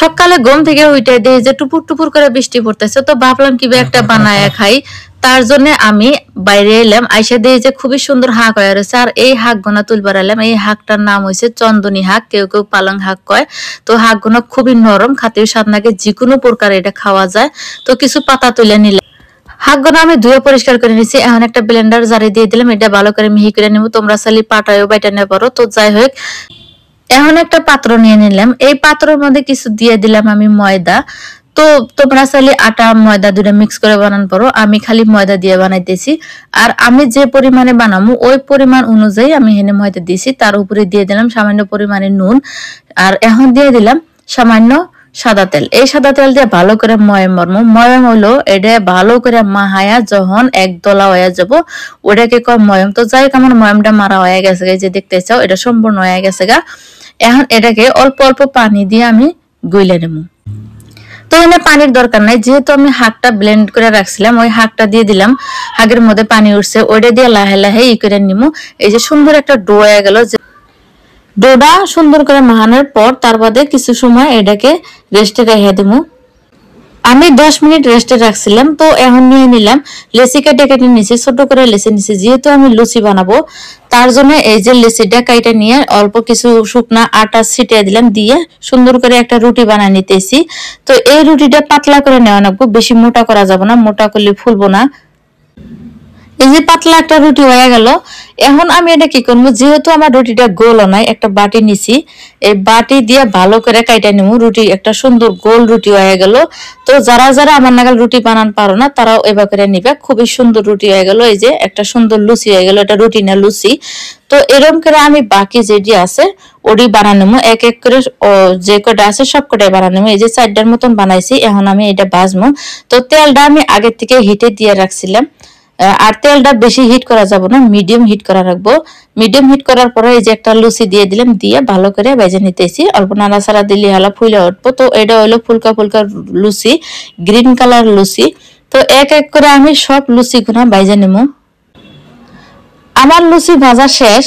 সকালে ঘুম থেকে উঠে দেখি যে টুপুর টুপুর করে বৃষ্টি পড়তেছে, তো ভাবলাম কি একটা বানায় খাই। তার জন্য আমি বাইরে এলাম, আইসা দেখি যে খুবই সুন্দর হাঁক হয়ে রয়েছে। আর এই হাঁক গোনা তুলবার এলাম। এই হাঁকটার নাম হয়েছে চন্দনী হাঁক, কেউ কেউ পালং হাঁক কয়। তো হাঁক গোনা খুবই নরম, খাতেও স্বাদ লাগে, যে কোনো প্রকার এটা খাওয়া যায়। তো কিছু পাতা তুলে নিলাম। হাঁকগুলো আমি ধুয়ে পরিষ্কার করে নিয়েছি। এখন একটা ব্লেন্ডার জারে দিয়ে দিলাম, এটা ভালো করে মিহি করে নেবো। তোমরা চাইলে পাটায়ও বাইটা নিতে পারো। তো যাই হোক, এখন একটা পাত্র নিয়ে নিলাম। এই পাত্রের মধ্যে কিছু দিয়ে দিলাম আমি ময়দা। তো তোমরা চাইলে আটা ময়দা দুটো মিক্স করে বানান পারো, আমি খালি ময়দা দিয়ে বানাইতেছি। আর আমি যে পরিমাণে বানাবো ওই পরিমাণ অনুযায়ী আমি এখানে ময়দা দিয়েছি। তার উপরে দিয়ে দিলাম সামান্য পরিমাণে নুন। আর এখন দিয়ে দিলাম সামান্য সাদা তেল। এই সাদা তেল দিয়ে ভালো করে ময়াম মারবো। ময়াম হলো এটা ভালো করে মাহায়া যখন এক দলা হয়ে যাব ওটাকে কয় ময়াম। তো যাই হোক, আমার ময়ামটা মারা হয়ে গেছে, যে দেখতে চাও এটা সম্পূর্ণ হয়ে গেছে গা। এখন এটাকে অল্প অল্প পানি দিয়ে আমি গুইলে নেব। তো এখানে পানির দরকার নাই, যেহেতু আমি হাঁকটা ব্লেন্ড করে রাখছিলাম, ওই হাঁকটা দিয়ে দিলাম। হাঁকের মধ্যে পানি উঠছে, ওইটা দিয়ে লাহে লাহে ই করে নিবো। এই যে সুন্দর একটা ডো হয়ে গেল। ডোটা সুন্দর করে মাখানোর পর তার বাদে কিছু সময় এটাকে রেস্টে রেখে দেবো। আমি 10 মিনিট রেস্টে রাখছিলাম। তো এখন নিয়ে নিলাম লেচি কেটে কেটে নিয়েছি, ছোট করে লেচি নিয়েছি, যেহেতু আমি লুচি বানাবো তার জন্য এই যে লেচিটা কাইটা নিয়ে অল্প কিছু শুকনা আটা ছিটিয়ে দিলাম, দিয়ে সুন্দর করে একটা রুটি বানিয়ে নিতেছি। তো এই রুটিটা পাতলা করে নেওয়া লাগবে, বেশি মোটা করা যাবে না, মোটা করলে ফুলবো না। এই যে পাতলা একটা রুটি হয়ে গেল। এখন আমি এটা কি করবো, যেহেতু আমার রুটিটা গোল নাই, একটা বাটি নিছি, এই বাটি দিয়ে ভালো করে কাইটা নিবো। রুটি একটা সুন্দর গোল রুটি হয়ে গেল। তো যারা যারা আমার নাগাল রুটি বানান পারো না তারাও এবার করে নিবে। খুবই সুন্দর রুটি হয়ে গেল। এই যে একটা সুন্দর লুচি হয়ে গেল, এটা রুটি না লুচি। তো এরকম করে আমি বাকি যেটি আছে ওটি বানানো, এক এক করে যে কটা আছে সব কটাই বানানো। এই যে 4টার মতন বানাইছি। এখন আমি এটা ভাজবো। তো তেলটা আমি আগের থেকে হিটে দিয়ে রাখছিলাম। আর তেলটা বেশি হিট করা যাবে না, মিডিয়াম হিট করা রাখবো। মিডিয়াম হিট করার পরে এই যে একটা লুচি দিয়ে দিলাম, দিয়ে ভালো করে ভেজে নিতেছি। অল্প নাড়াচাড়া দিলে হালা ফুলে উঠবো। তো এটা হলো ফুলকা ফুলকা লুচি, গ্রিন কালার লুচি। তো এক এক করে আমি সব লুচি গুনা ভেজে নেব। আমার লুচি ভাজা শেষ,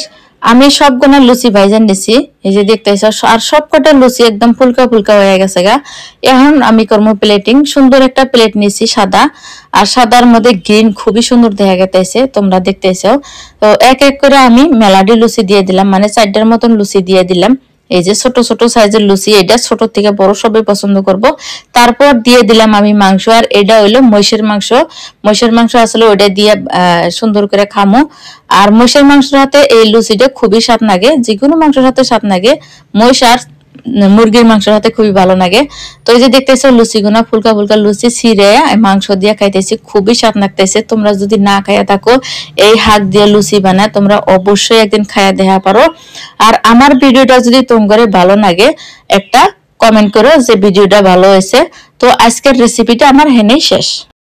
আমি সবগুলা লুচি ভাইজান নিছি। এই যে দেখতেছ, আর সবকটা লুচি একদম ফুলকা ফুলকা হয়ে গেছে গা। এখন আমি করবো প্লেটিং। সুন্দর একটা প্লেট নিছি সাদা, আর সাদার মধ্যে গ্রিন খুবই সুন্দর দেখা গেছে, তোমরা দেখতেছ। তো এক এক করে আমি মেলাডি লুচি দিয়ে দিলাম, মানে 4টার মতন লুচি দিয়ে দিলাম। এই যে ছোট ছোট সাইজের লুচি, এটা ছোট থেকে বড় সবাই পছন্দ করব। তারপর দিয়ে দিলাম আমি মাংস, আর এটা হইলো মহিষের মাংস। মহিষের মাংস আসলে ওটা দিয়ে সুন্দর করে খামো। আর মহিষের মাংসের সাথে এই লুচিটা খুবই স্বাদ লাগে, যে কোনো মাংসের সাথে স্বাদ লাগে, মহিষ আর মুরগির মাংসের সাথে খুবই ভালো লাগে। তো এই যে দেখতেছো লুচি গুনা ফুলকা ফুলকা লুচি ছিঁড়ে মাংস দিয়ে খাইতেছি, খুবই স্বাদ লাগতেছে। তোমরা যদি না খাইয়া থাকো এই হাঁক দিয়ে লুচি বানায়, তোমরা অবশ্যই একদিন খাইয়া দেখা পারো। আর আমার ভিডিওটা যদি তোমার ভালো লাগে একটা কমেন্ট করো যে ভিডিওটা ভালো হয়েছে। তো আজকের রেসিপিটা আমার হেনেই শেষ।